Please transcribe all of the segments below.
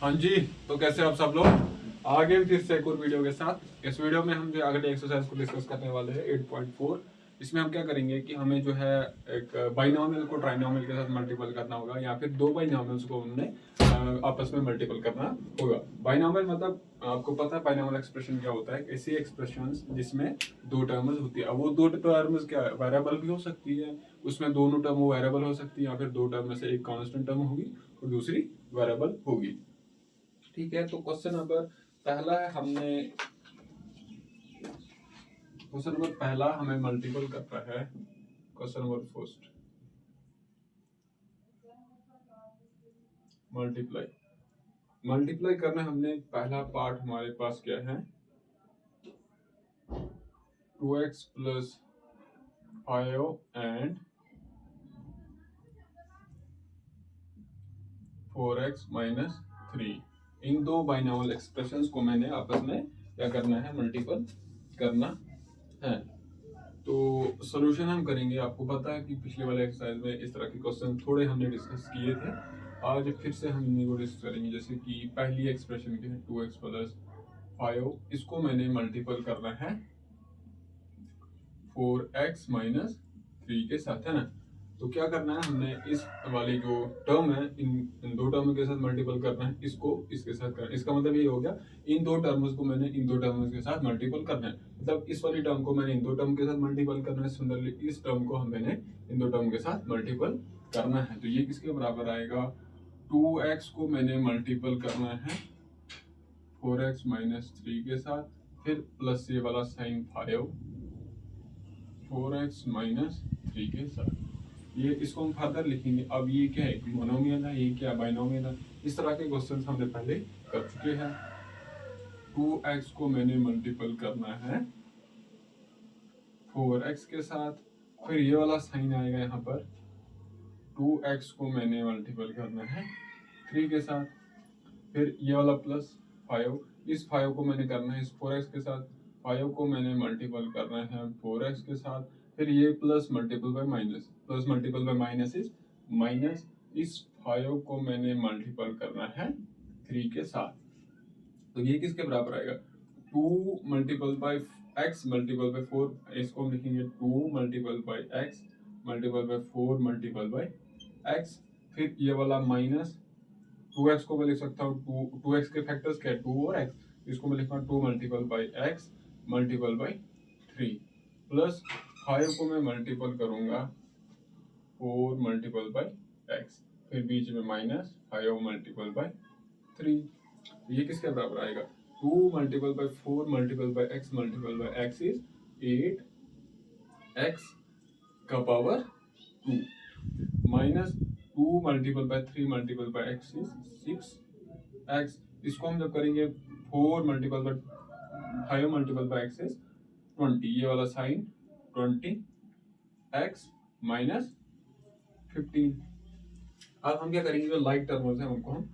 हाँ जी, तो कैसे आप सब लोग आगे फिर से एक और वीडियो के साथ। इस वीडियो में हम जो अगले एक्सरसाइज को डिस्कस करने वाले हैं 8.4। इसमें हम क्या करेंगे कि हमें जो है एक बाइनोमियल को ट्राइनोमियल के साथ मल्टीपल करना होगा या फिर दो बाइनोमियल्स को हमने आपस में मल्टीपल करना होगा। बाइनोमियल मतलब आपको पता है बाइनोमियल एक्सप्रेशन क्या होता है, ऐसी एक्सप्रेशंस जिसमें दो टर्म्स होती है। अब वो दो टर्म्स क्या वेरिएबल भी हो सकती है, उसमें दोनों टर्म वो वेरिएबल हो सकती है या फिर दो टर्म में से एक कांस्टेंट टर्म होगी और दूसरी वेरिएबल होगी। ठीक है, तो क्वेश्चन नंबर पहला है क्वेश्चन नंबर पहला हमें मल्टीपल करना है। क्वेश्चन नंबर फर्स्ट मल्टीप्लाई करना। हमने पहला पार्ट हमारे पास क्या है 2x plus 5 and 4x minus 3। इन दो बाइनोमियल एक्सप्रेशंस को मैंने आपस में क्या करना है, मल्टीपल करना है। तो सॉल्यूशन हम करेंगे। आपको पता है कि पिछले वाले एक्सरसाइज में इस तरह के क्वेश्चन थोड़े हमने डिस्कस किए थे। आज फिर से हम इन्हीं को डिस्कस करेंगे। जैसे कि पहली एक्सप्रेशन के है 2x प्लस 5, इसको मैंने मल्टीपल करना है 4x माइनस 3 के साथ, है ना। तो क्या करना है, हमने इस वाली जो टर्म है इन दो टर्म के साथ मल्टीपल करना है, इसको इसके साथ करना है। इसका मतलब ये हो गया इन दो टर्म्स को मैंने इन दो टर्म्स के साथ मल्टीपल करना है। मतलब इस वाली टर्म को मैंने इन दो टर्म के साथ मल्टीपल करना है, सिमिलरली इस टर्म को मैंने इन दो टर्म के साथ मल्टीपल करना है। तो ये किसके बराबर आएगा, 2x को मैंने मल्टीपल करना है 4x माइनस 3 के साथ, फिर प्लस ये वाला साइन 5 4x माइनस 3 के साथ। ये इसको हम फर्दर लिखेंगे। अब ये क्या है, मोनोमियल है, ये क्या बाइनोमियल है। इस तरह के क्वेश्चन हमने पहले कर चुके हैं। 2x को मैंने मल्टीपल करना है 4x के साथ, फिर ये वाला साइन आएगा यहाँ पर 2x को मैंने मल्टीपल करना है 3 के साथ, फिर ये वाला प्लस 5, इस 5 को मैंने करना है इस 4x के साथ, 5 को मैंने मल्टीपल करना है 4x के साथ, फिर ये plus multiple bye minus, plus multiple bye minus is minus, इस 5 को मैंने मल्टीपल करना है 3 के साथ। तो ये किसके बराबर आएगा, 2 multiple bye x multiple bye 4, इसको हम लिखेंगे 2 multiple bye x multiple bye 4 multiple bye x, फिर ये वाला माइनस 2x को मैं लिख सकता हूँ 2x के फैक्टर्स क्या है 2 और x, इसको मैं लिखूंगा 2 multiple bye x multiple by 3, plus 5 को मैं मल्टीपल करूंगा 4 मल्टीपल बाय x, फिर बीच में माइनस 5 मल्टीपल बाय 3। ये किसके बराबर आएगा, 2 multiple bye 4 multiple bye x multiple bye x is 8x का power 2 minus 2 multiple by 3 multiple bye x is 6x। इसको हम जब करेंगे 4 multiple by 5 multiple bye x is 20, ये वाला साइन 20x माइनस 15। अब हम क्या करेंगे, जो लाइक टर्म्स हैं उनको हम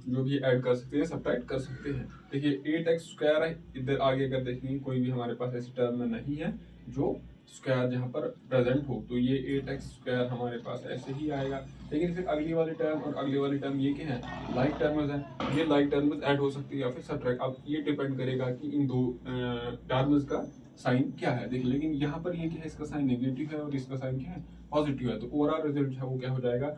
जो भी ऐड कर सकते हैं, सब्ट्रैक्ट कर सकते हैं। देखिए 8x स्क्वायर है, इधर आगे अगर देखेंगे कोई भी हमारे पास ऐसी टर्म नहीं है जो स्क्वायर जहाँ पर प्रेजेंट हो, तो ये 8x स्क्वायर हमारे पास ऐसे ही आएगा। लेकिन फिर अगली वाली टर्म और अगली वाली टर्म ये क्या है, लाइक टर्म्स है, ये लाइक टर्म्स ऐड हो सकती है या फिर सब्ट्रैक्ट। अब ये डिपेंड करेगा कि इन दो टर्म्स का साइन क्या है। देखिए लेकिन यहाँ पर ये क्या है, इसका साइन नेगेटिव है और इसका साइन क्या है, पॉजिटिव है। तो ओवरऑल रिजल्ट है वो क्या हो जाएगा,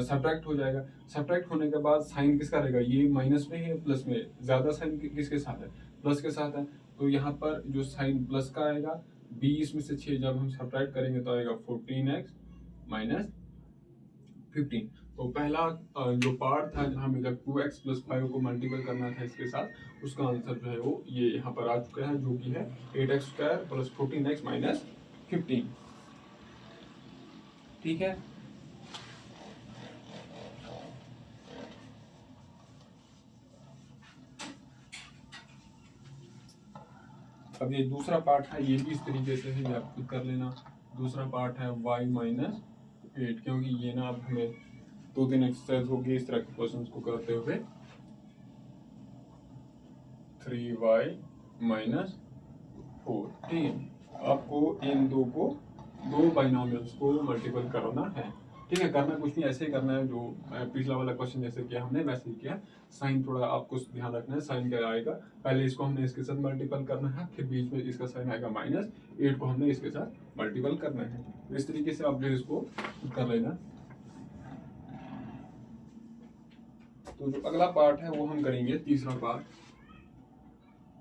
सब्ट्रैक्ट हो जाएगा। सब्ट्रैक्ट होने के बाद साइन किसका रहेगा, ये माइनस में है प्लस में, ज्यादा साइन किसके साथ है, प्लस के साथ है। तो यहाँ पर जो साइन प्लस का आएगा 20 में से 6 जब हम सब्ट्रैक्ट करेंगे तो आएगा 14x माइनस 15। तो पहला जो पार्ट था जहाँ में जब 2x प्लस 5 को मल्टीपल करना था इसके साथ, उसका आंसर जो है वो ये यहाँ पर आ चुका है, जो कि है 8x square plus 14x minus 15। ठीक है, अब ये दूसरा पार्ट है, ये भी इस तरीके से है, आप खुद कर लेना। दूसरा पार्ट है y माइनस 8, क्योंकि ये ना अब हमें 2-3 एक्सरसाइज होगी इस तरह के क्वेश्चन को करते हुए। 3y माइनस 4, ठीक है। आपको इन दो बाइनोमियल्स को मल्टीपल करना है। ठीक है, करना कुछ नहीं, ऐसे ही करना है जो पिछला वाला क्वेश्चन जैसे किया हमने वैसे ही किया। साइन थोड़ा आपको ध्यान रखना है, साइन क्या आएगा, पहले इसको हमने इसके साथ मल्टीपल करना है, फिर बीच में इसका साइन आएगा माइनस, 8 को हमने इसके साथ मल्टीपल करना है। इस तरीके से आप जो इसको कर लेना। तो जो अगला पार्ट है वो हम करेंगे तीसरा पार्ट।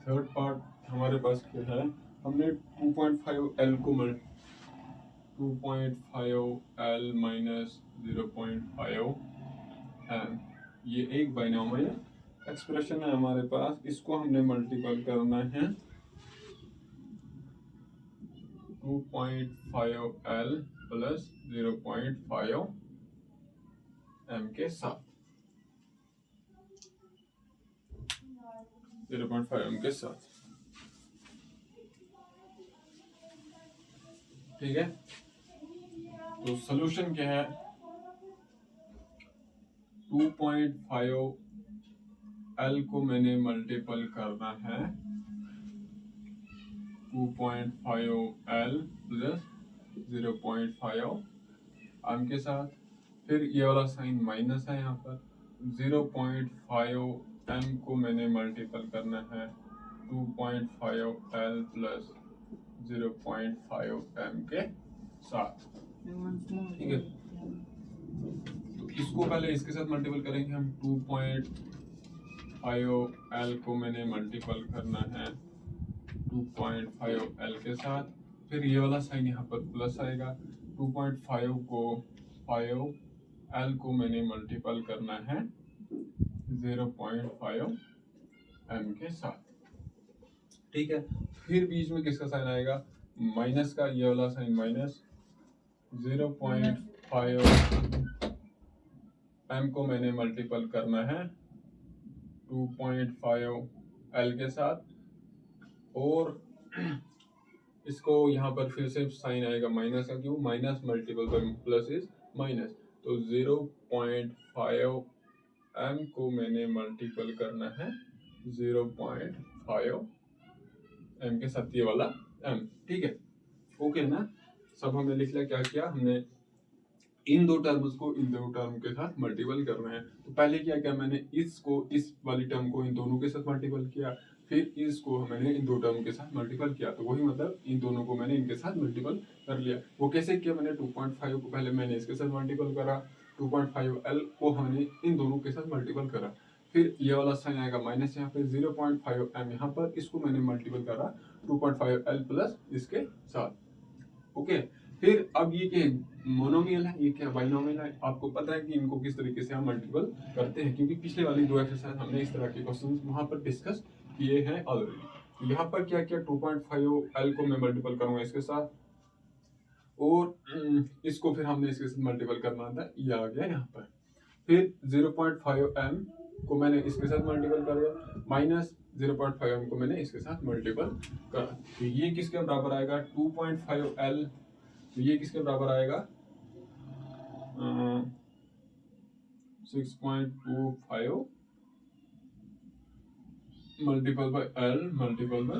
थर्ड पार्ट हमारे पास क्या है, हमने 2.5L को 2.5L माइनस 0.5 एम, ये एक बाइनोमियल एक्सप्रेशन है हमारे पास, इसको हमने मल्टीपल करना है 2.5L प्लस 0.5 एम के साथ, 0.5 एम के साथ। ठीक है, तो सॉल्यूशन क्या है, 2.5L को मैंने मल्टीपल करना है 2.5L प्लस 0.5 एम के साथ, फिर ये वाला साइन माइनस है यहाँ पर, 0.5 एम को मैंने मल्टीपल करना है 2.5L प्लस 0.5 एम के साथ। ठीक है, तो इसको पहले इसके साथ मल्टीपल करेंगे हम, 2.5L को मैंने मल्टीपल करना है 2.5L के साथ, फिर ये वाला साइन यहाँ पर प्लस आएगा, 2.5 को 5L को मैंने मल्टीपल करना है 0.5 एम के साथ। ठीक है, फिर बीच में किसका साइन आएगा, माइनस का, ये वाला साइन माइनस, 0.5 एम को मैंने मल्टीपल करना है 2.5L के साथ, और इसको यहाँ पर फिर से साइन आएगा माइनस का, क्यों, minus multiple by plus is minus, तो 0.5 एम को मैंने मल्टीपल करना है 0.5 एम के साथ, ये वाला एम। ठीक है, ओके ना, सब हमने लिख लिया, क्या किया हमने, इन दो टर्म्स को इन दो टर्म के साथ मल्टीपल करना है। तो पहले क्या किया मैंने, इसको इस वाली टर्म को इन दोनों के साथ मल्टीपल किया, फिर इसको मैंने इन दो टर्म के साथ मल्टीपल किया, तो वही मतलब इन दोनों को मैंने इनके साथ मल्टीपल कर लिया। वो कैसे किया मैंने, 2.5 को पहले मैंने इसके साथ मल्टीपल करा, 2.5L को हमने इन दोनों के साथ मल्टीपल करा, फिर ये वाला साइन आएगा माइनस यहाँ पे, 0.5 एम यहाँ पर, इसको मैंने मल्टीपल करा 2.5L प्लस इसके साथ। ओके, फिर अब ये क्या मोनोमियल है, ये क्या बाइनोमियल है, आपको पता है कि इनको किस तरीके से हम मल्टीपल करते हैं, क्योंकि पिछले वाली दो एक्सरसाइज हमने इस तरह के क्वेश्चन वहां पर डिस्कस किए हैं ऑलरेडी। यहाँ पर क्या किया, 2.5L को मैं मल्टीपल करूंगा इसके साथ, और इसको फिर हमने इसके साथ मल्टीपल करना था, ये आ गया यहाँ पर, फिर 0.5 एम को मैंने इसके साथ मल्टीपल करा, माइनस 0.5 एम को मैंने इसके साथ मल्टीपल करा, तो ये किसके बराबर आएगा, 2.5L, तो ये किसके बराबर आएगा, 6.25 multiple bye L multiple bye,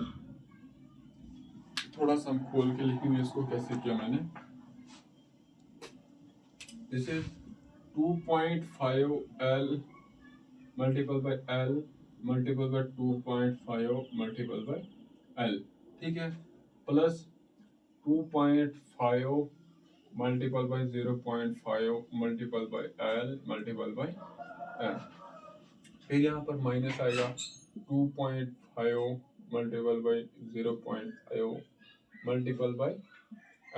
थोड़ा सा हम खोल के लिखेंगे इसको, कैसे किया मैंने, this is 2.5L multiple bye L multiple bye 2.5 multiple bye L, ठीक है, plus 2.5 multiple bye 0.5 multiple bye L multiple bye M, फिर यहाँ पर माइनस आएगा 2.5 multiple bye 0.5 multiple bye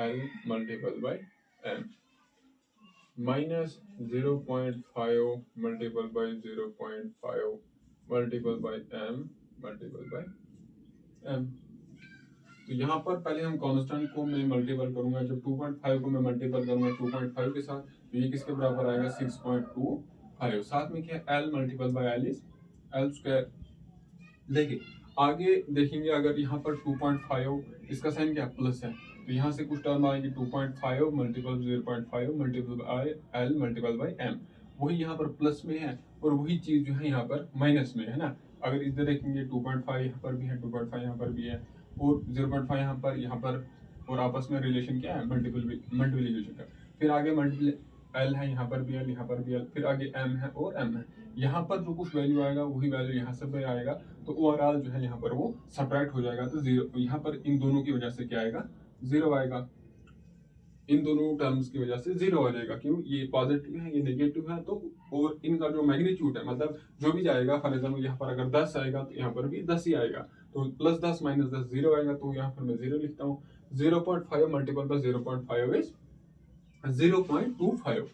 L multiple bye M, minus 0.5 multiple bye 0.5 multiple bye M multiple bye M। तो यहाँ पर पहले हम कांस्टेंट को मैं मल्टीपल करूंगा, जब 2.5 को मैं मल्टीपल करूंगा 2.5 के साथ, तो ये किसके बराबर आएगा, 6.25, साथ में क्या है, L multiple bye L is L square. देखिए आगे देखेंगे, अगर यहाँ पर 2.5 इसका साइन क्या प्लस है, तो यहाँ से कुछ टर्म आएगी 2.5 multiple 0.5 multiple bye L multiple bye M, वही यहाँ पर प्लस में है, और वही चीज जो है यहाँ पर माइनस में है ना। अगर इधर देखेंगे 2.5 यहाँ पर भी है, 2.5 यहाँ पर भी है, और 0.5 यहाँ पर, और आपस में रिलेशन क्या है, मल्टीप्लिकेशन का। फिर आगे एल है, यहाँ पर भी एल, यहाँ पर भी एल, फिर आगे एम है और एम है। यहाँ पर जो कुछ वैल्यू आएगा वही वैल्यू यहाँ से भी आएगा, तो ओवरऑल जो है यहाँ पर वो सब्ट्रैक्ट हो जाएगा, तो जीरो यहाँ पर इन दोनों की वजह से क्या आएगा, जीरो आएगा। इन दोनों टर्म्स की वजह से जीरो आ जाएगा, क्यों, ये पॉजिटिव है ये नेगेटिव है, तो और इनका जो मैग्नीट्यूड है, मतलब जो भी जाएगा, फॉर एग्जाम्पल यहाँ पर अगर 10 आएगा तो यहाँ पर भी 10 ही आएगा, तो प्लस 10 माइनस 10 जीरो आएगा, तो यहाँ पर मैं जीरो लिखता हूँ। 0.5 multiple bye 0.5 is 0.25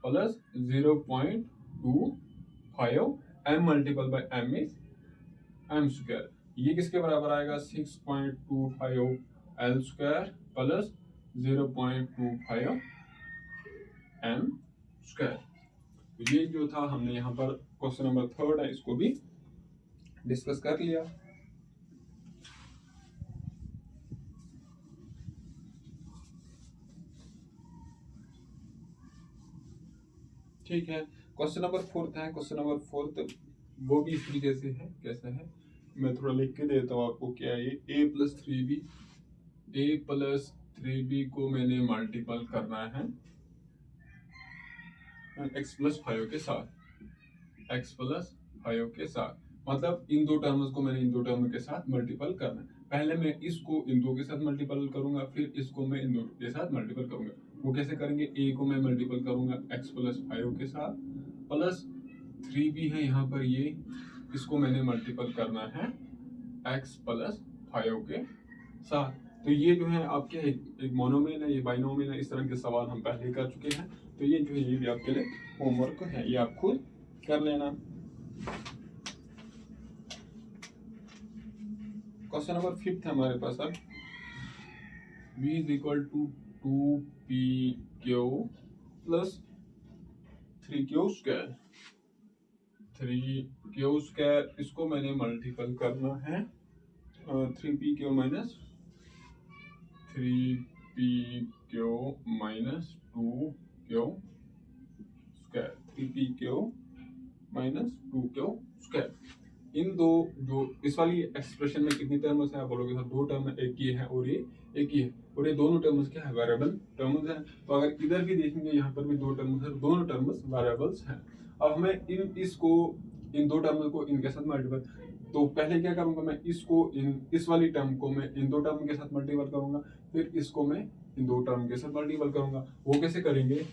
plus 0.25 m multiple bye m is m square. ये किसके बराबर आएगा, 6.25 l square plus 0.25 m square. ये जो था हमने यहाँ पर क्वेश्चन नंबर 3 है, इसको भी डिस्कस कर लिया। ठीक है, क्वेश्चन नंबर 4 है। क्वेश्चन नंबर 4 वो भी इस तरीके से है, कैसा है मैं थोड़ा लिख के देता हूँ आपको। क्या है ये, a प्लस 3b को मैंने मल्टीपल करना है x प्लस 5 के साथ, x प्लस 5 के साथ, मतलब इन दो टर्म्स को मैंने इन दो टर्म के साथ मल्टीपल करना है। पहले मैं इसको इन दो के साथ मल्टीपल करूंगा, फिर इसको मैं इन दो के साथ मल्टीपल करूंगा। वो कैसे करेंगे, a को मैं मल्टीपल करूंगा x प्लस 5 के साथ, प्लस 3b है यहाँ पर, ये इसको मैंने मल्टीपल करना है x प्लस 5 के साथ। तो ये जो है आपके एक मोनोमियल है, ये बाइनोमियल है, इस तरह के सवाल हम पहले कर चुके हैं, तो ये जो है ये भी आपके लिए होमवर्क है, ये आप खुद कर लेना। क्वेश्चन नंबर 5 है हमारे पास अब, v is equal to 2pq plus 3q square. 3q square इसको मैंने मल्टीपल करना है 3pq minus 3pq minus 2q square, 3pq minus 2q square. इन दो जो इस वाली एक्सप्रेशन में कितनी टर्म्स है, आप बोलोगे सर दो टर्म है, एक ये है और ये एक ही है, और ये दोनों टर्म्स क्या है, वेरिएबल टर्म्स है। तो अगर इधर भी देखेंगे यहाँ पर भी दो टर्म्स है, दोनों टर्म्स वेरिएबल्स हैं। अब हमें इन दो टर्म्स को इनके साथ मल्टीपल, तो पहले क्या करूंगा, मैं इसको इस वाली टर्म को मैं इन दो टर्म के साथ मल्टीपल करूंगा, फिर इसको मैं इन दो टर्म के साथ मल्टीपल करूंगा। वो कैसे करेंगे,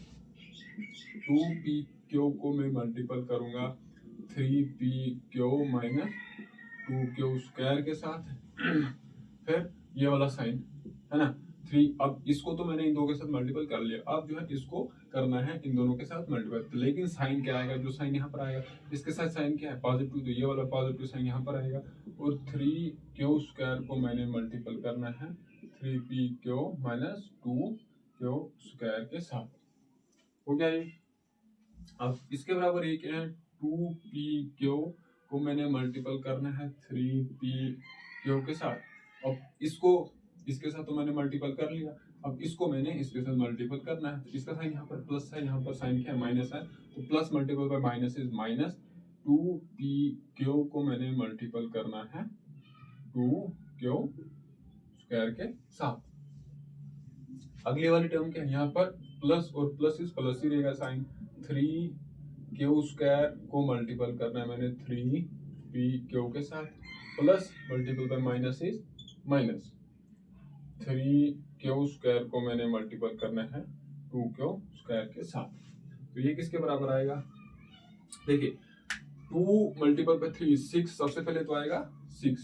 2pq को मैं मल्टीपल करूंगा 3pq माइनस 2q स्क्वायर के साथ, फिर ये वाला साइन है ना 3। अब इसको तो मैंने इन दो के साथ मल्टीपल कर लिया, अब जो है इसको करना है इन दोनों के साथ मल्टीपल, लेकिन साइन क्या आएगा, जो साइन यहाँ पर आएगा इसके साथ साइन क्या है, पॉजिटिव, तो ये वाला पॉजिटिव साइन यहाँ पर आएगा, और 3q स्क्वायर को मैंने मल्टीपल करना है 3pq माइनस 2q स्क्वायर के साथ। हो गया ये। अब इसके बराबर ये क्या है, 2pq को मैंने मल्टीपल करना है 3pq के साथ। अब इसको इसके साथ तो मैंने मल्टीपल कर लिया, अब इसको मैंने इसके साथ मल्टीपल करना है, तो इसका साइन यहाँ पर प्लस है, यहाँ पर साइन क्या है, माइनस है, तो plus multiple bye minus is minus. 2pq को मैंने मल्टीपल करना है 2q स्क्वायर के साथ। अगली वाली टर्म क्या है, यहाँ पर प्लस और प्लस इज प्लस ही रहेगा साइन, 3q स्क्वायर को मल्टीपल करना है मैंने 3pq के साथ, plus multiple bye minus is minus, 3q square को मैंने मल्टीपल करना है 2q स्क्वायर के साथ। तो ये किसके बराबर आएगा, देखिए 2 मल्टीपल बाय 3 6, सबसे पहले तो आएगा 6,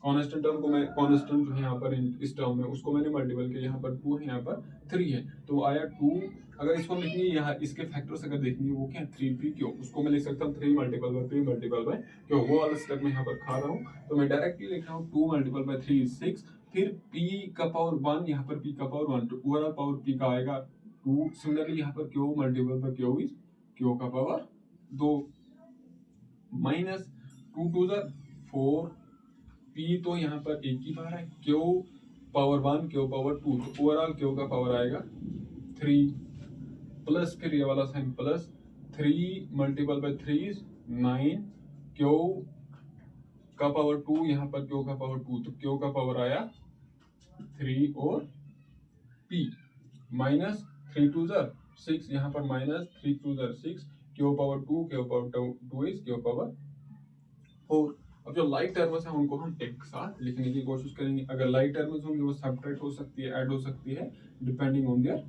कांस्टेंट टर्म को मैं कांस्टेंट जो है यहाँ पर इस टर्म में उसको मैंने मल्टीपल किया, यहाँ पर 2 है यहाँ पर 3 है, तो आया 2। अगर इसको लिखनी है यहाँ इसके फैक्टर्स अगर देखनी है वो क्या है 3pq, उसको मैं लिख सकता हूँ 3 मल्टीपल बाय 3 मल्टीपल बाय क्यों, वो वाला स्टेप मैं यहाँ पर खा रहा हूँ, तो मैं डायरेक्टली लिख रहा हूँ 2 मल्टीपल बाय 3 इज 6, फिर p का पावर 1, यहाँ पर p का पावर 1, तो ओवरऑल पावर p का आएगा 2। सिमिलरली यहाँ पर q multiple by q is q का power 2 minus 2 to the 4, p तो यहाँ पर एक ही बार है, q पावर 1 q पावर 2, तो ओवरऑल q का पावर आएगा 3, प्लस फिर ये वाला sign plus 3 multiple by 3 is 9, q का पावर 2, यहाँ पर q का पावर 2, तो q का पावर आया 3 और p माइनस 3 टू द 6 यहाँ पर minus 3 to 6 q power 2 q power 2 is q power 4। अब जो लाइक टर्म्स हैं उनको हम एक साथ लिखने की कोशिश करेंगे। अगर लाइक टर्म्स होंगे वो सब्ट्रैक्ट हो सकती है, ऐड हो सकती है, डिपेंडिंग ऑन देयर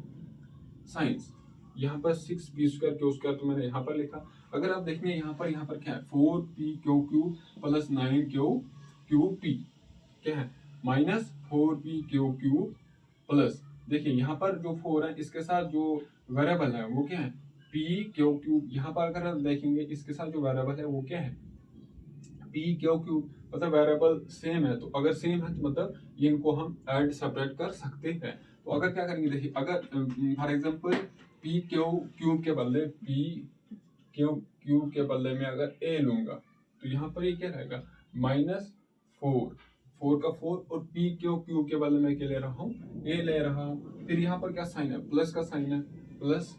साइंस। यहाँ पर 6b² क्यू² तो मैंने यहाँ पर लिखा। अगर आप देखेंगे यहाँ पर क्या है 4p³ प्लस 9q³ क्या है माइनस 4p³ प्लस, देखिए यहाँ पर जो 4 है इसके साथ जो वेरिएबल है वो क्या है p³। यहाँ पर अगर हम देखेंगे इसके साथ जो वेरिएबल है वो क्या है p³, मतलब वेरिएबल सेम है। तो अगर सेम है तो मतलब इनको हम ऐड सब्ट्रैक्ट कर सकते हैं। तो अगर क्या करेंगे, देखिए अगर फॉर एग्जांपल p³ के बदले p³ के बदले में अगर a लूंगा तो यहाँ पर ये क्या रहेगा -4 का 4 और p³ के बदले में क्या ले रहा हूँ a ले रहा हूँ। फिर यहाँ पर क्या साइन है प्लस का साइन है, प्लस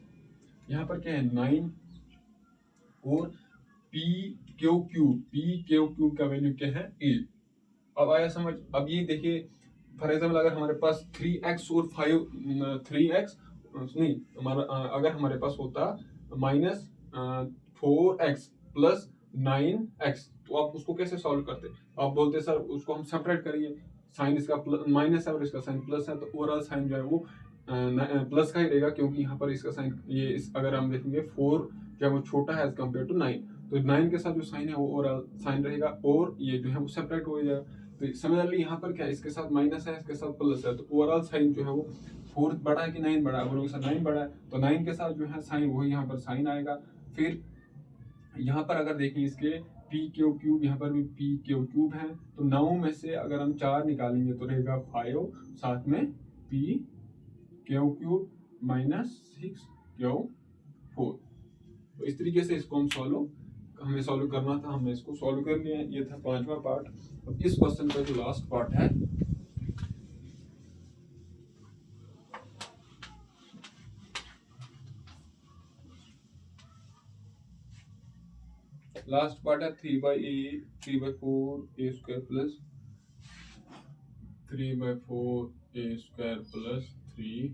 यहाँ पर क्या है 9 और p³ का वैल्यू क्या है a। अब आया समझ। अब ये देखिए फॉर एग्जाम्पल अगर हमारे पास 3x और 3x नहीं हमारा अगर हमारे पास होता -4x प्लस 9x तो आप उसको कैसे सॉल्व करते? आप बोलते सर उसको हम सेपरेट करिए, साइन इसका माइनस है और इसका साइन प्लस है, तो ओवरऑल साइन जो है वो प्लस का ही रहेगा, क्योंकि यहाँ पर इसका साइन ये अगर हम देखेंगे 4 जो है वो छोटा है एज कम्पेयर टू 9, तो 9 के साथ जो साइन है वो ओवरऑल साइन रहेगा और ये जो है वो सेपरेट हो जाएगा। तो सिमिलरली यहाँ पर क्या इसके साथ माइनस है इसके साथ प्लस है, तो ओवरऑल साइन जो है वो 4 बड़ा है कि 9 बड़ा है, अगर उसके साथ 9 बड़ा है तो 9 के साथ जो है साइन वही यहाँ पर साइन आएगा। फिर यहाँ पर अगर देखें इसके p³, यहाँ पर भी p³ है, तो 9 में से अगर हम 4 निकालेंगे तो रहेगा 5, साथ में p³ -6q4। तो इस तरीके से इसको हमें सॉल्व करना था, हमने इसको सॉल्व कर लिया। ये था 5वां पार्ट। अब इस क्वेश्चन का जो लास्ट पार्ट है लास्ट पार्ट है 3/4a² plus 3/4a² plus 3b²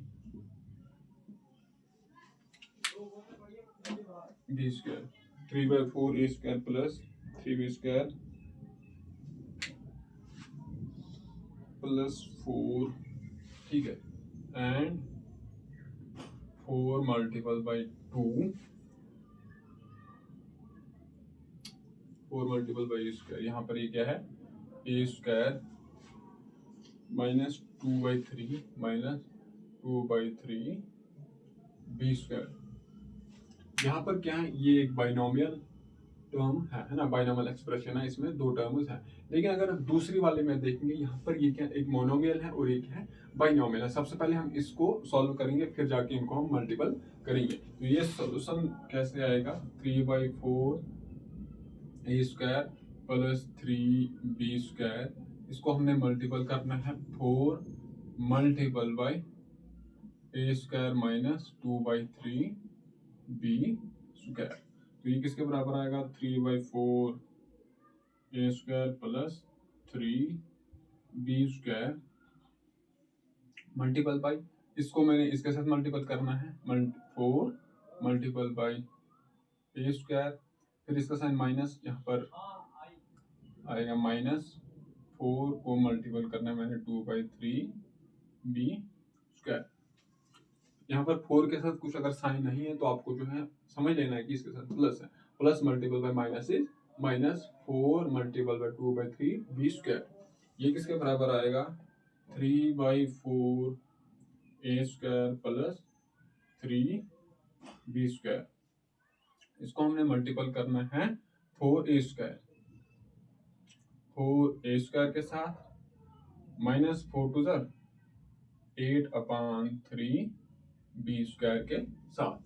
3/4a² plus 3b² plus 4, ठीक है, and 4 multiple by 2 4 multiple by a²। यहाँ पर ये क्या है a² -2/3 -2/3 b²। यहाँ पर क्या है ये एक बाइनोमियल टर्म है ना, बाइनोमियल एक्सप्रेशन है, इसमें 2 टर्म्स हैं। लेकिन अगर दूसरी वाले में देखेंगे यहाँ पर ये क्या एक मोनोमियल है और एक है बाइनोमियल है। सबसे पहले हम इसको सॉल्व करेंगे फिर जाके इनको हम मल्टीपल करेंगे। तो ये सॉल्यूशन कैसे आएगा 3/4a² प्लस 3b², इसको हमने मल्टीपल करना है 4 multiple by a² minus 2/3b²। तो ये किसके बराबर आएगा 3/4a² plus 3b² multiple by, इसको मैंने इसके साथ मल्टीपल करना है 4 मल्टीपल बाई a², फिर इसका साइन माइनस यहाँ पर आएगा -4 को मल्टीपल करना है मैंने 2/3b²। यहाँ पर 4 के साथ कुछ अगर साइन नहीं है तो आपको जो है समझ लेना है कि इसके साथ प्लस है, plus multiple bye minus is -4 multiple bye 2/3b²। ये किसके बराबर आएगा 3/4a² प्लस 3b²। इसको हमने मल्टीपल करना है 4a² के साथ -4 टू 8/3b² के साथ।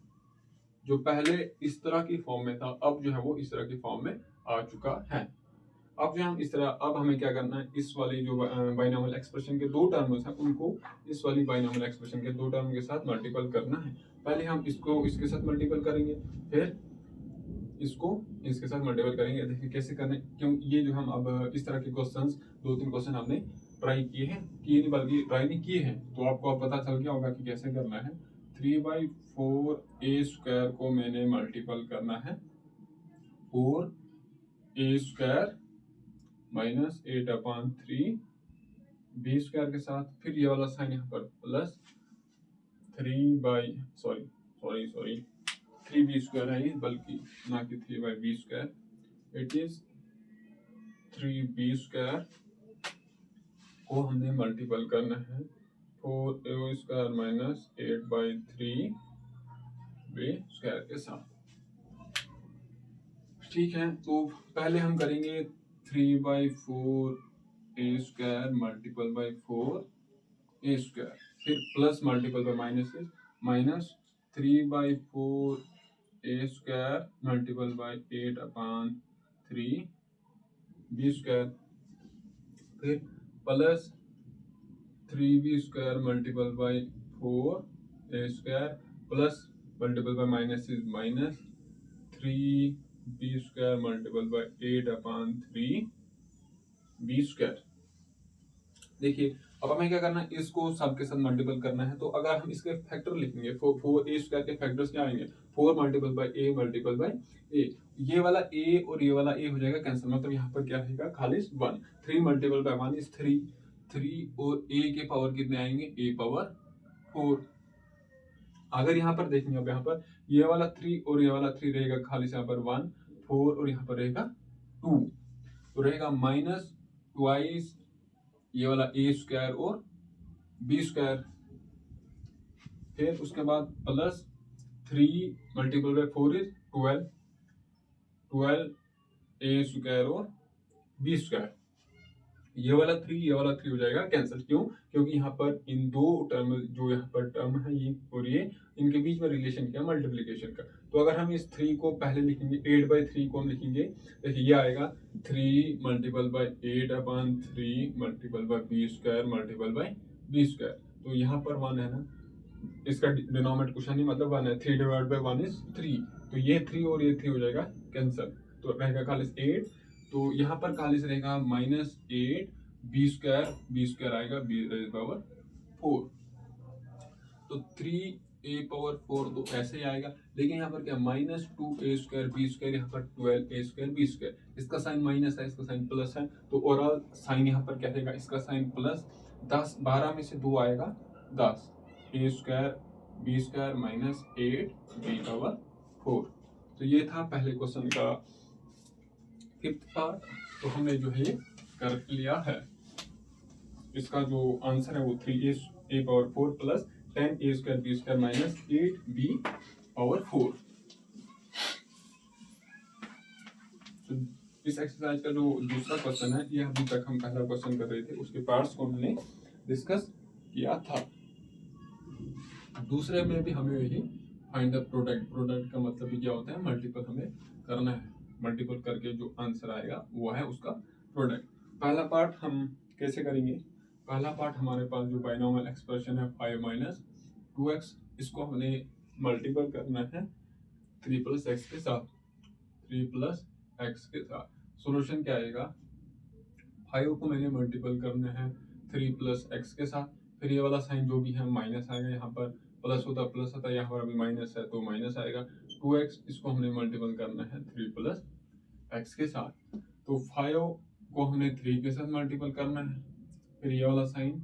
जो पहले इस तरह की फॉर्म में था अब जो है वो इस तरह की फॉर्म में आ चुका है। अब जो हम इस तरह, अब हमें क्या करना है इस वाली जो बाइनोमियल एक्सप्रेशन के 2 टर्म्स हैं उनको इस वाली बाइनोमियल एक्सप्रेशन के 2 टर्म के साथ मल्टीपल करना है। पहले हम इसको इसके साथ मल्टीपल करेंगे, फिर इसको इसके साथ मल्टीपल करेंगे। देखिए कैसे करने, क्यों ये जो हम अब इस तरह के क्वेश्चंस 2-3 क्वेश्चन हमने ट्राई किए नहीं बल्कि ट्राई नहीं किए हैं, तो आपको अब पता चल गया होगा कि कैसे करना है। 3/4 a² को मैंने मल्टीपल करना है 4a² माइनस 8/3 b² के साथ। फिर ये वाला साइन यहाँ पर प्लस 3b² है ये, बल्कि ना कि 3/b²। इट इज 3b² को हमने मल्टीपल करना है 4a² माइनस 8/3b² के साथ। ठीक है, तो पहले हम करेंगे 3/4a² मल्टीपल बाई 4a², फिर plus multiple by minus 3/4a² multiple by 8/3b², फिर plus 3b² multiple by 4a² plus multiple by minus 3b² multiple by 8/3b²। देखिए अब हमें क्या करना है, इसको सब के साथ मल्टीपल करना है। तो अगर हम इसके फैक्टर लिखेंगे 4a² के फैक्टर्स क्या आएंगे, 4 multiple by a multiple by a। ये वाला a और ये वाला a हो जाएगा कैंसिल, मतलब यहाँ पर क्या रहेगा खाली 1। 3 मल्टीपल बाई 1 इज 3 और a के पावर कितने आएंगे, a⁴। अगर यहाँ पर देखेंगे, अब यहाँ पर ये वाला 3 और ये वाला 3 रहेगा खाली से यहाँ पर 1 4 और यहाँ पर रहेगा 2, तो रहेगा माइनस ट्वाइस ये वाला a² और b²। फिर उसके बाद plus 3 multiple by 4 is 12 a² और b²। ये वाला 3 हो जाएगा कैंसिल। क्यों? क्योंकि यहाँ पर इन दो टर्म, जो यहाँ पर टर्म है ये और ये, इनके बीच में रिलेशन क्या, मल्टीप्लिकेशन का। तो अगर हम इस 3 को पहले लिखेंगे 8/3 को हम लिखेंगे, देखिए ये आएगा 3 multiple by 8/3 multiple by b² multiple by b²। तो यहाँ पर 1 है ना, इसका डिनोमिनेटर कुछ नहीं, मतलब 1 है। 3/1 इज 3, तो ये 3 और ये 3 हो जाएगा कैंसिल, तो रहेगा खाली 8। तो यहाँ पर खाली से रहेगा माइनस 8 b² आएगा b⁴। तो 3a⁴ तो ऐसे ही आएगा, लेकिन यहाँ पर क्या माइनस 2a² b², यहाँ पर 12a² b²। इसका साइन माइनस है, इसका साइन प्लस है, तो ओवरऑल साइन यहाँ पर क्या रहेगा, इसका साइन प्लस 10, 12 में से 2 आएगा 10, a² b² माइनस 8 b⁴। तो ये था पहले क्वेश्चन का 5th पार्ट। तो हमने जो है ये कर लिया है। इसका जो आंसर है वो 3a⁴ plus 10a² b² minus 8b⁴। तो इस एक्सरसाइज का जो दूसरा क्वेश्चन है, ये अभी तक हम पहला क्वेश्चन कर रहे थे, उसके पार्ट्स को हमने डिस्कस किया था। दूसरे में भी हमें यही फाइंड द प्रोडक्ट का मतलब भी क्या होता है, मल्टीपल हमें करना है, मल्टीपल करके जो आंसर आएगा वो है उसका प्रोडक्ट। पहला पार्ट हम कैसे करेंगे, पहला पार्ट हमारे पास जो बाइनोमियल एक्सप्रेशन है 5 - 2x, इसको हमने मल्टीपल करना है 3 + x के साथ, 3 + x के साथ। सॉल्यूशन क्या आएगा, 5 को मैंने मल्टीपल करना है 3 + x के साथ, फिर ये वाला साइन जो भी है माइनस आएगा, यहाँ पर प्लस होता प्लस आता, यहाँ पर अभी माइनस है तो माइनस आएगा। 2x इसको हमने मल्टीपल करना है 3 + x के साथ। तो 5 को हमने 3 के साथ मल्टीपल करना है, फिर ये वाला sign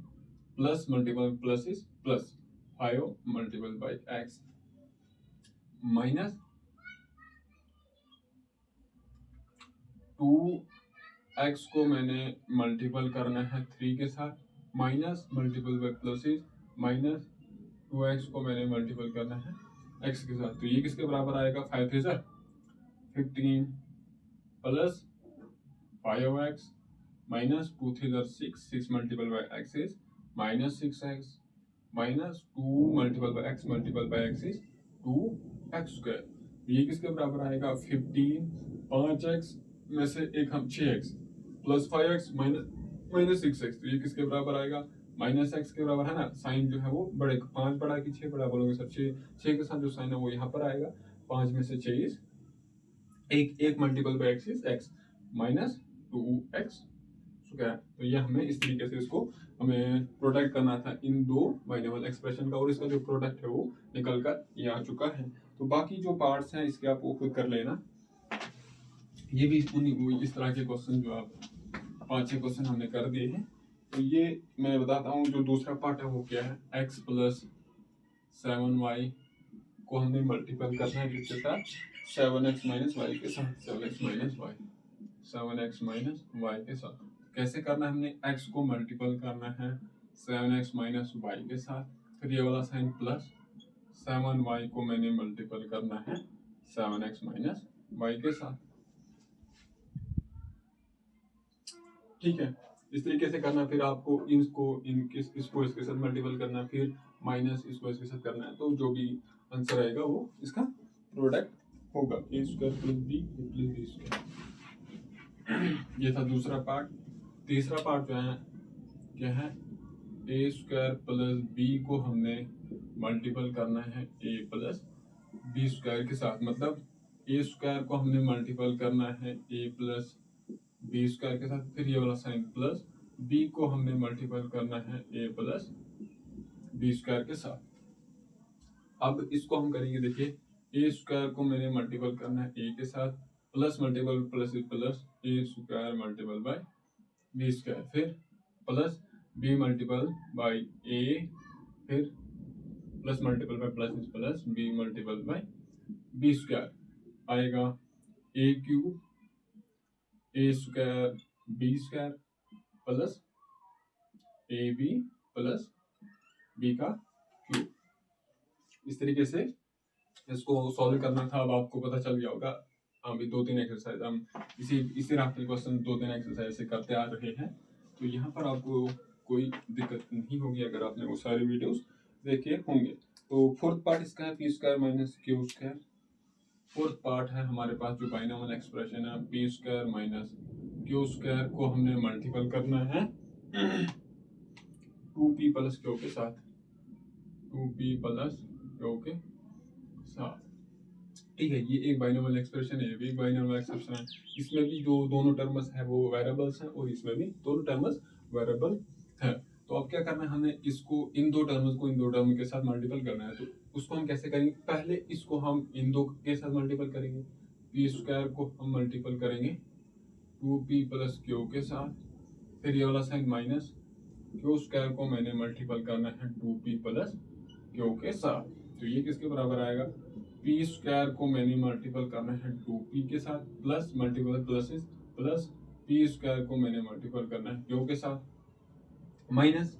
plus multiple plus is plus 5 multiple by x minus 2x को मैंने मल्टीपल करना है 3 के साथ, minus multiple by plus is minus 2x को मैंने मल्टीपल करना है x के साथ। तो ये किसके बराबर आएगा, 5 3 = 15 plus 5x minus 2 3 = 6, 6 multiple by x is minus 6x minus 2 multiple by x multiple by x is 2x²। ये किसके बराबर आएगा, 15 5x में से एक हम 6x plus 5x minus 6x, तो ये किसके बराबर आएगा, माइनस x के बराबर है ना। साइन जो है वो बड़े 5 बड़ा कि 6 बड़ा बोलोगे सर, 6 के साथ जो साइन है वो यहाँ पर आएगा, 5 में से 6 इज एक multiple by x is x minus 2x²। Square. तो ये हमें इस तरीके से इसको हमें प्रोडक्ट करना था इन दो बाइनोमियल एक्सप्रेशन का, और इसका जो प्रोडक्ट है वो निकल कर ये आ चुका है। तो बाकी जो पार्ट्स हैं इसके आप वो खुद कर लेना। ये भी इस तरह के क्वेश्चन जो आप 5-6 क्वेश्चन हमने कर दिए हैं। तो ये मैं बताता हूँ जो दूसरा पार्ट है वो क्या है, x प्लस 7y को हमने मल्टीपल करना है किसके साथ, 7x माइनस वाई के साथ, 7x minus Y, 7x minus Y के साथ। कैसे करना है, हमने x को मल्टीपल करना है 7x माइनस वाई के साथ, फिर ये वाला साइन प्लस 7y को मैंने मल्टीपल करना है 7x माइनस वाई के साथ। ठीक है, इस तरीके से करना। फिर आपको इसको इसके साथ मल्टीपल करना है, फिर माइनस इसको इसके साथ करना है। तो जो भी आंसर आएगा वो इसका प्रोडक्ट होगा, A square plus B plus B square. ये था दूसरा पार्ट। तीसरा पार्ट जो है क्या है, ए स्क्वायर प्लस बी को हमने मल्टीपल करना है ए प्लस बी स्क्वायर के साथ। मतलब ए स्क्वायर को हमने मल्टीपल करना है ए प्लस बी स्क्वायर के साथ, फिर ये वाला साइन प्लस बी को हमने मल्टीपल करना है ए प्लस बी स्क्वायर के साथ। अब इसको हम करेंगे, देखिए ए स्क्वायर को मैंने मल्टीपल करना है ए के साथ, plus multiple plus plus A square multiple by B square, फिर plus B multiple by A, फिर plus multiple by plus B multiple by B square आएगा A cube A square B square plus A B plus B का cube. इस तरीके से इसको solve करना था। अब आपको पता चल गया होगा। अभी 2-3 एक्सरसाइज हम इसी रात के क्वेश्चन 2-3 एक्सरसाइज से करते आ रहे हैं। तो यहाँ पर आपको कोई दिक्कत नहीं होगी अगर आपने वो सारे वीडियोस देखे होंगे। तो फोर्थ पार्ट इसका है P square minus Q square. Fourth part है हमारे पास जो बाइनोमियल एक्सप्रेशन है P square minus Q square को हमने मल्टीपल करना है 2p प्लस क्यू के साथ, 2p प्लस क्यू के साथ। ठीक है, ये एक बाइनोमियल एक्सप्रेशन है, ये भी एक बाइनोमियल एक्सप्रेशन है। इसमें भी जो दोनों टर्म्स है वो वेरिएबल्स हैं और इसमें भी दोनों टर्म्स वेरिएबल है। तो अब क्या करना है, हमें इसको इन दो टर्म के साथ मल्टीपल करना है। तो उसको हम कैसे करेंगे, पहले इसको हम इन दो के साथ मल्टीपल करेंगे। पी स्क्वायर को हम मल्टीपल करेंगे 2p प्लस क्यू के साथ, फिर ये वाला साइन माइनस क्यू स्क्वायर को मैंने मल्टीपल करना है 2p प्लस क्यू के साथ। तो ये किसके बराबर आएगा, पी स्क्वायर को मैंने मल्टीपल करना है 2p के साथ, plus multiple plus P square को मैंने मल्टीपल करना है क्यू के साथ, माइनस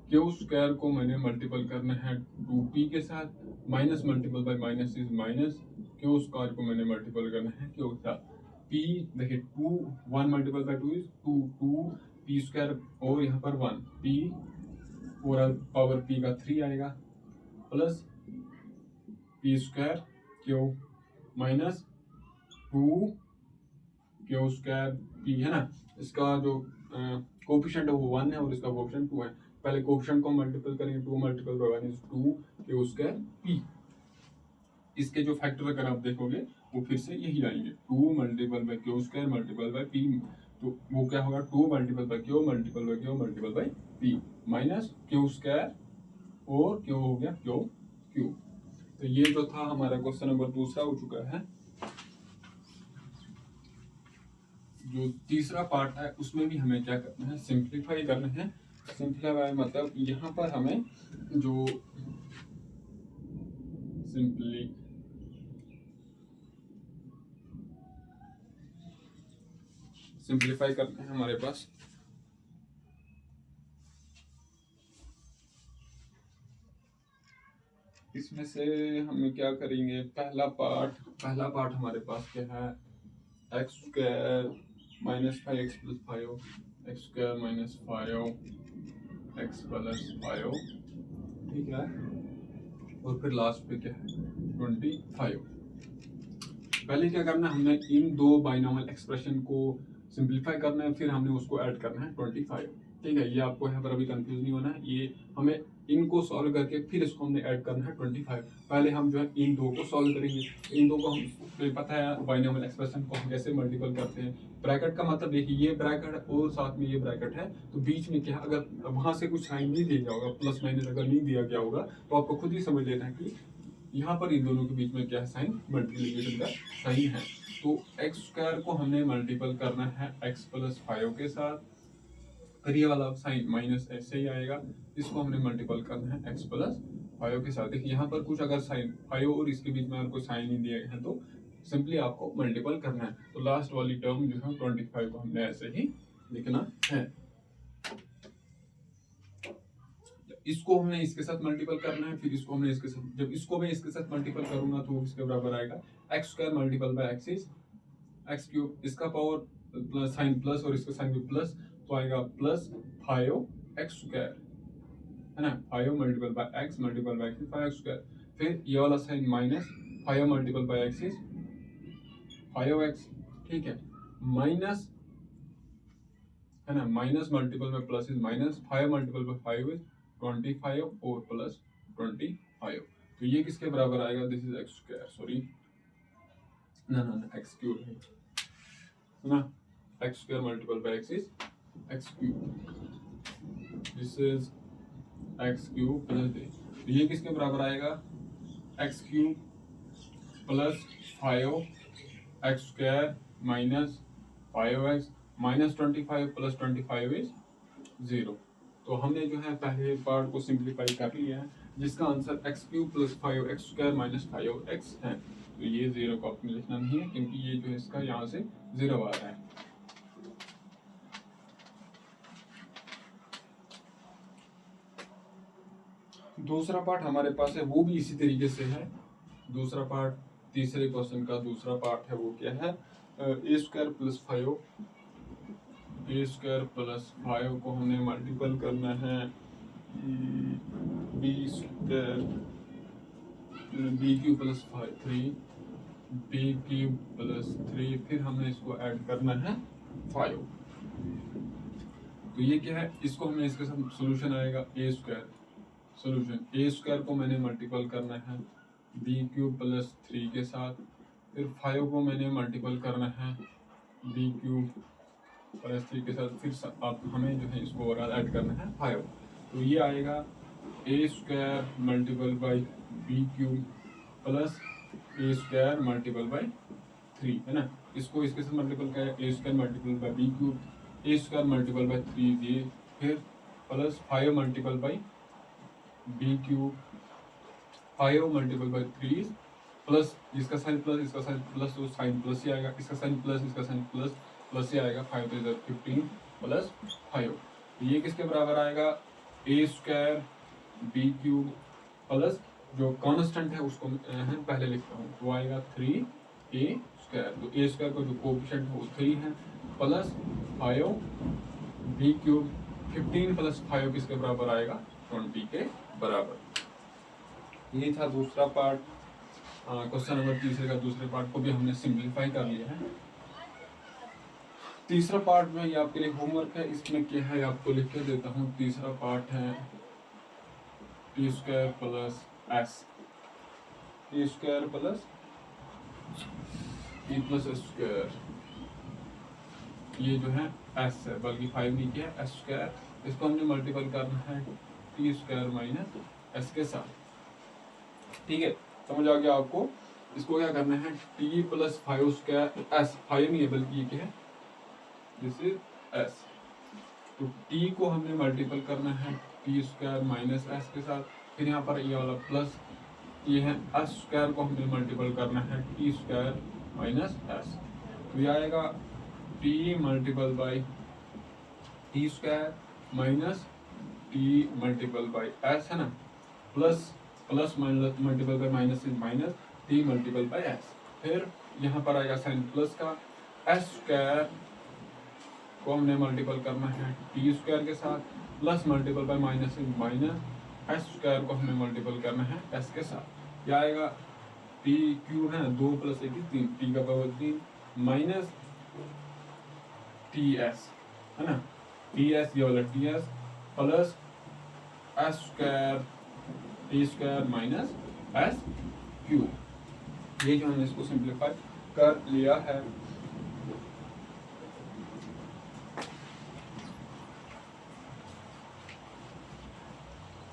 क्यू स्क्वायर को मैंने मल्टीपल करना है 2p के साथ, minus multiple bye minus is minus, Q square को मैंने मल्टीपल करना है क्यू के साथ। p देखिए 1 multiple bye 2 is 2 p square, और यहाँ पर 1 p पूरा पावर p का 3 आएगा, plus p square Q minus 2 Q square p है ना। इसका जो कोफिशिएंट है वो 1 है और इसका कोफिशिएंट 2 है। पहले कोफिशिएंट को मल्टीपल करेंगे, 2 multiple bye 1 is 2 Q square p। इसके जो फैक्टर अगर आप देखोगे वो फिर से यही आएंगे, 2 multiple bye Q square multiple bye p। तो वो क्या होगा, 2 multiple bye Q multiple bye Q multiple bye p, minus Q square और क्यू हो गया क्यू क्यू। तो ये जो था हमारा क्वेश्चन नंबर दूसरा हो चुका है। जो तीसरा पार्ट है उसमें भी हमें क्या करना है, सिंप्लीफाई करना है। सिंप्लीफाई मतलब यहाँ पर हमें जो सिंप्लीफाई करना है हमारे पास। इसमें से हम क्या करेंगे, पहला पार्ट हमारे पास क्या है, x square minus 5x plus 5 x square minus 5 x plus 5, ठीक है। और फिर लास्ट पे क्या है 25। पहले क्या करना है, हमने इन दो बाइनोमियल एक्सप्रेशन को सिंप्लीफाई करना है, फिर हमने उसको ऐड करना है 25। ठीक है, ये आपको यहाँ पर अभी कंफ्यूज नहीं होना है। ये हमें इनको सॉल्व करके फिर इसको हमने ऐड करना है 25। पहले हम जो है इन दो को सॉल्व करेंगे। इन दो को हम पता है बाइनोमियल एक्सप्रेशन को हम कैसे मल्टीपल करते हैं। ब्रैकेट का मतलब देखिए, ये ब्रैकेट और साथ में ये ब्रैकेट है, तो बीच में क्या, अगर वहां से कुछ साइन नहीं दिया होगा, प्लस माइनस अगर नहीं दिया गया होगा, तो आपको खुद ही समझ लेना है कि यहाँ पर इन दोनों के बीच में क्या है, साइन, मल्टीप्लिकेशन का साइन है। तो एक्स स्क्वायर को हमने मल्टीपल करना है एक्स प्लस 5 के साथ, फिर ये वाला साइन माइनस ऐसे ही आएगा, इसको हमने मल्टीपल करना है एक्स प्लस 5 के साथ। देखिए यहाँ पर कुछ अगर साइन 5 और इसके बीच में अगर कोई साइन नहीं दिया है तो सिंपली आपको मल्टीपल करना है। तो लास्ट वाली टर्म जो है 25 को हमने ऐसे ही लिखना है। इसको हमने इसके साथ मल्टीपल करना है, फिर इसको हमने इसके साथ, जब इसको मैं इसके साथ मल्टीपल करूंगा तो इसके बराबर आएगा x square multiple by x is x cube, इसका पावर प्लस साइन प्लस और इसका साइन भी प्लस, तो आएगा प्लस 5 एक्स स्क्वायर, है ना, 5 multiple by x multiple by 5 square. फिर ये वाला sign minus 5 multiple by x is 5x, ठीक है, माइनस, है ना, माइनस मल्टीपल में plus is minus, 5 multiple by 5 is 25 और प्लस 25। तो ये किसके बराबर आएगा, this is x square, sorry ना ना ना एक्स क्यूब है ना, x square multiple by x is x cube, this is x cube plus, तो ये किसके बराबर आएगा, x cube plus 5 x square minus 5x minus 25 plus 25 is 0। तो हमने जो है पहले पार्ट को सिंप्लीफाई कर लिया है, जिसका answer x cube plus 5 x square minus 5x है। तो ये 0 को आपने लिखना नहीं है, क्योंकि ये जो है इसका यहाँ से 0 आ रहा है। दूसरा पार्ट हमारे पास है, वो भी इसी तरीके से है। दूसरा पार्ट, तीसरे क्वेश्चन का दूसरा पार्ट है, वो क्या है, a square plus 5, a square plus 5 को हमने मल्टीपल करना है b square, b cube plus 3, b cube plus 3, फिर हमने इसको ऐड करना है 5। तो ये क्या है, इसको हमने इसके साथ सोल्यूशन आएगा A square, solution A square को मैंने मल्टीपल करना है बी क्यूब प्लस 3 के साथ, फिर 5 को मैंने मल्टीपल करना है बी क्यूब प्लस 3 के साथ, फिर आप हमें जो है इसको ओवरऑल ऐड करना है 5। तो ये आएगा A square multiple by B cube plus A square multiple by 3, है ना, इसको इसके साथ मल्टीपल करें, A square multiple by B cube, A square multiple by 3 ये, फिर plus 5 multiple by B cube, 5 multiple by 3 plus इसका साइन प्लस इसका साइन प्लस, तो साइन प्लस ही आएगा, इसका साइन प्लस इसका साइन प्लस प्लस ही आएगा, 5 तो इधर 15 प्लस 5। तो ये किसके बराबर आएगा, A square b cube plus जो कांस्टेंट है उसको मैं पहले लिखता हूँ, तो आएगा 3a स्क्वायर। तो ए स्क्वायर का जो कोएफिशिएंट है वो 3 है, प्लस 5 बी क्यूब, 15 प्लस 5 किसके बराबर आएगा, 20 के बराबर। ये था दूसरा पार्ट, क्वेश्चन नंबर तीसरे का दूसरे पार्ट को भी हमने सिंप्लीफाई कर लिया है। तीसरा पार्ट में ये आपके लिए होमवर्क है, इसमें क्या है आपको लिख के देता हूँ। तीसरा पार्ट है T square plus S, T square plus E plus S square, ये जो है एस है, बल्कि 5 नहीं किया, एस स्क्वायर, इसको हमने मल्टीपल करना है टी स्क्वायर माइनस एस के साथ। ठीक है, समझ आ गया आपको। इसको क्या करना है, टी प्लस 5 स्क्वायर, एस 5 नहीं है बल्कि ये क्या है, दिस इज एस। तो टी को हमने मल्टीपल करना है टी स्क्वायर माइनस एस के साथ, फिर यहाँ पर ये वाला प्लस, ये है एस स्क्वायर को हमने मल्टीपल करना है टी स्क्वायर माइनस एस। तो ये आएगा T multiple by T square minus T multiple by S, है ना, plus plus minus multiple by minus is minus, T multiple by S. फिर यहाँ पर आएगा साइन प्लस का, एस स्क्वायर को हमने मल्टीपल करना है टी स्क्वायर के साथ, plus multiple by minus is minus, S square को हमें मल्टीपल करना है एस के साथ। क्या आएगा, टी क्यूब है ना, 2 प्लस 1 3, टी का पावर 3 माइनस टी एस, है ना, टी एस, ये वाला T S plus S square T square minus S Q. ये जो हमने इसको सिंप्लीफाई कर लिया है।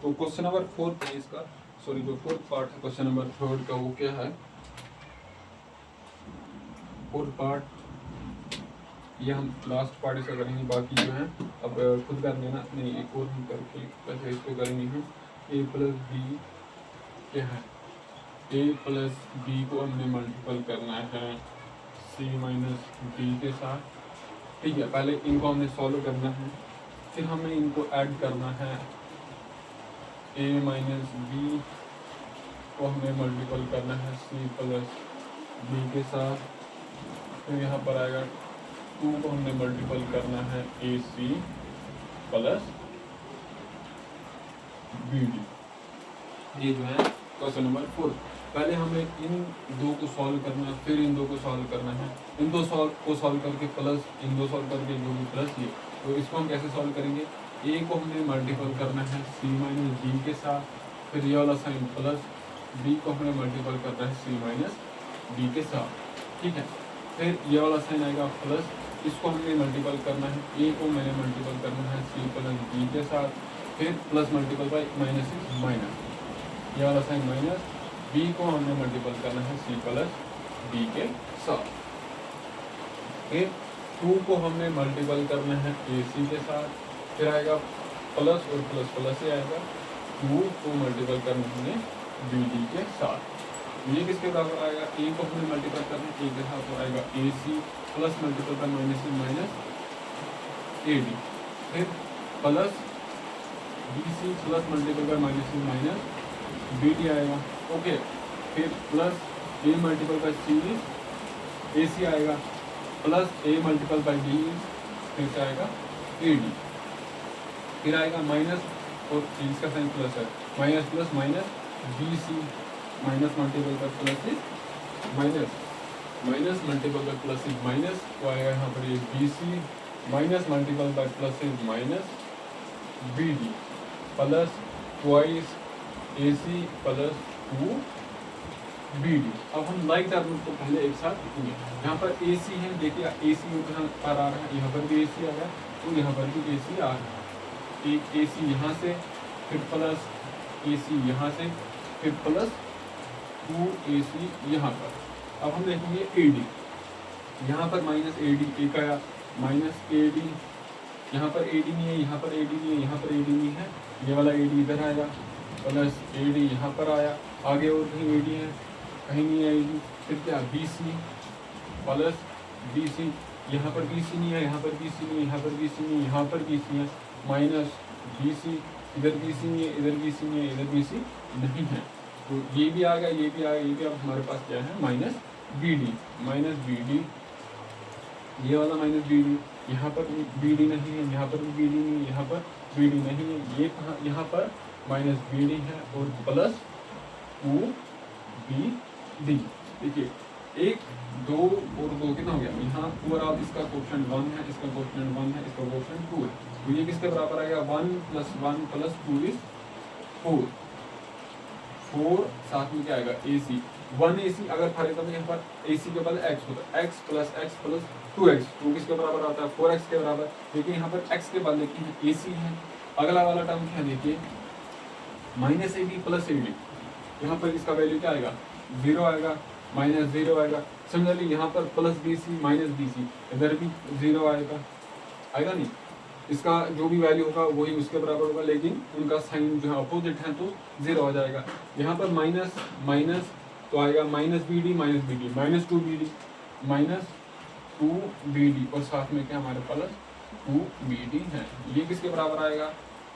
तो क्वेश्चन नंबर 4 पे इसका सॉरी जो फोर्थ पार्ट है क्वेश्चन नंबर 3 का वो क्या है, फोर्थ पार्ट ये हम लास्ट पार्ट इसका करेंगे, बाकी जो है अब खुद कर लेना, नहीं एक और हम करके पहले इसको करेंगे हम। ए प्लस बी क्या है, ए प्लस बी को हमने मल्टीपल करना है सी माइनस बी के साथ, ठीक है। पहले इनको हमने सॉल्व करना है, फिर हमें इनको ऐड करना है। ए माइनस बी को हमें मल्टीपल करना है सी प्लस बी के साथ, फिर यहाँ पर आएगा 2 को हमने मल्टीपल करना है ए सी प्लस बी डी। ये जो है क्वेश्चन नंबर 4। पहले हमें इन दो को सॉल्व करना है, फिर इन दो को सॉल्व करना है, इन दो को सॉल्व करके प्लस इन दो सॉल्व करके जो भी प्लस ये, तो इसको हम कैसे सॉल्व करेंगे, ए को हमने मल्टीपल करना है सी माइनस बी के साथ, फिर ये वाला साइन प्लस बी को हमने मल्टीपल करना है सी माइनस बी के साथ, ठीक है। फिर ये वाला साइन आएगा प्लस, इसको हमने मल्टीपल करना है, ए को मैंने मल्टीपल करना है सी प्लस बी के साथ, फिर plus multiple by minus minus, ये वाला साइन माइनस, बी को हमने मल्टीपल करना है सी प्लस बी के साथ, फिर 2 को हमने मल्टीपल करना है ए सी के साथ, फिर आएगा प्लस और प्लस प्लस से आएगा 2 को मल्टीपल करना हमने बी डी के साथ। ये किसके बराबर आएगा, ए को हमने मल्टीपल करना है ए के साथ, तो आएगा ए सी प्लस मल्टीपल का माइनस माइनस ए डी, फिर plus b c plus multiple का माइनस माइनस बी डी आएगा, ओके। फिर प्लस ए मल्टीपल का सी ए सी आएगा, plus a multiple by d, फिर से आएगा ए डी, फिर आएगा माइनस और इसका साइन प्लस है, minus plus minus B C minus multiple का plus is minus, minus multiple का प्लस इज माइनस, तो आएगा यहाँ पर ये बी सी माइनस मल्टीपल का plus is minus B D plus twice A C plus 2 B D. अब हम लाइक टर्म को पहले एक साथ लिखेंगे। यहाँ पर ए सी है, देखिए ए सी यहाँ पर आ रहा है, यहाँ पर भी ए सी आ रहा है, तो यहाँ पर भी ए सी आ रहा है। एक ए सी यहाँ से, फिर प्लस ए सी यहाँ से, फिर प्लस 2 ए सी यहाँ पर। अब हम देखेंगे ए डी, यहाँ पर माइनस ए डी एक आया, माइनस ए डी, यहाँ पर ए डी नहीं है, यहाँ पर ए डी नहीं है, यहाँ पर ए डी नहीं है, ये वाला ए डी इधर आएगा, प्लस ए डी यहाँ पर आया, आगे और कहीं ए डी है, कहीं नहीं आएगी, फिर क्या b c plus b c, यहाँ पर बी सी नहीं है, यहाँ पर बी सी नहीं है, यहाँ पर बी सी नहीं है, यहाँ पर बी सी है, माइनस बी सी, इधर बी सी नहीं है, इधर बी सी नहीं है, इधर बी सी नहीं है, तो ये भी आ गया, ये भी आ गया, ये भी। अब हमारे पास क्या है, minus B d, minus B d, ये वाला माइनस बी डी, यहाँ पर बी डी नहीं है, यहाँ पर भी बी डी नहीं है, यहाँ पर बी डी नहीं है, ये कहाँ, यहाँ पर माइनस बी डी है और प्लस 2 बी डी। देखिए 1 2 और 2 कितना हो गया, यहाँ ओवरऑल इसका कोएफिशिएंट 1 है, इसका कोएफिशिएंट 1 है, इसका कोएफिशिएंट 2 है, तो ये किसके बराबर आएगा, 1 + 1 + 2 इज 4, 4 साथ में क्या आएगा ए सी, 1 ए सी, अगर फॉर एग्जाम्पल यहाँ पर ए सी के बदले एक्स होता है, x plus x plus 2x, तो किसके बराबर आता है, 4x के बराबर। देखिए यहाँ पर x के बदले की ए सी है, अगला वाला टर्म क्या देखिए, minus a D plus A D, यहाँ पर इसका वैल्यू क्या आएगा, 0 आएगा, माइनस 0 आएगा। सिमिलरली यहाँ पर प्लस बी सी माइनस बी सी, इधर भी 0 आएगा, आएगा नहीं, इसका जो भी वैल्यू होगा वही उसके बराबर होगा, लेकिन उनका साइन जो है अपोजिट है तो 0 हो जाएगा। यहाँ पर माइनस माइनस तो आएगा minus B d minus 2 B d minus 2 B d, और साथ में क्या हमारे प्लस 2 बी डी है। ये किसके बराबर आएगा,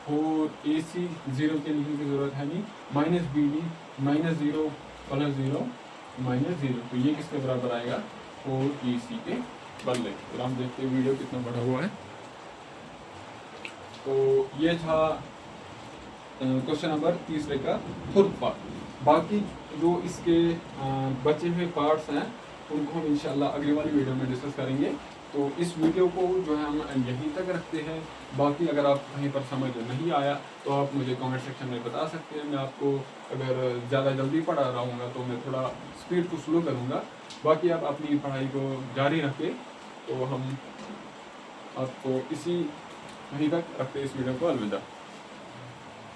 4 ए सी, 0 के लिखने की जरूरत है नहीं, minus B d minus 0 plus 0 minus 0, तो ये किसके बराबर आएगा, 4 ए सी के बदले। फिर हम देखते हैं वीडियो कितना बड़ा हुआ है। तो ये था क्वेश्चन नंबर 3 का फोर्थ पार्ट। बाकी जो इसके बचे हुए पार्ट्स हैं उनको हम इंशाल्लाह अगली वाली वीडियो में डिस्कस करेंगे। तो इस वीडियो को जो है हम यहीं तक रखते हैं। बाकी अगर आप कहीं पर समझ नहीं आया तो आप मुझे कमेंट सेक्शन में बता सकते हैं। मैं आपको अगर ज़्यादा जल्दी पढ़ा रहा हूँगा तो मैं थोड़ा स्पीड को स्लो करूँगा। बाकी आप अपनी पढ़ाई को जारी रखें। तो हम आपको इसी वहीं तक रखते इस वीडियो को। अलविदा।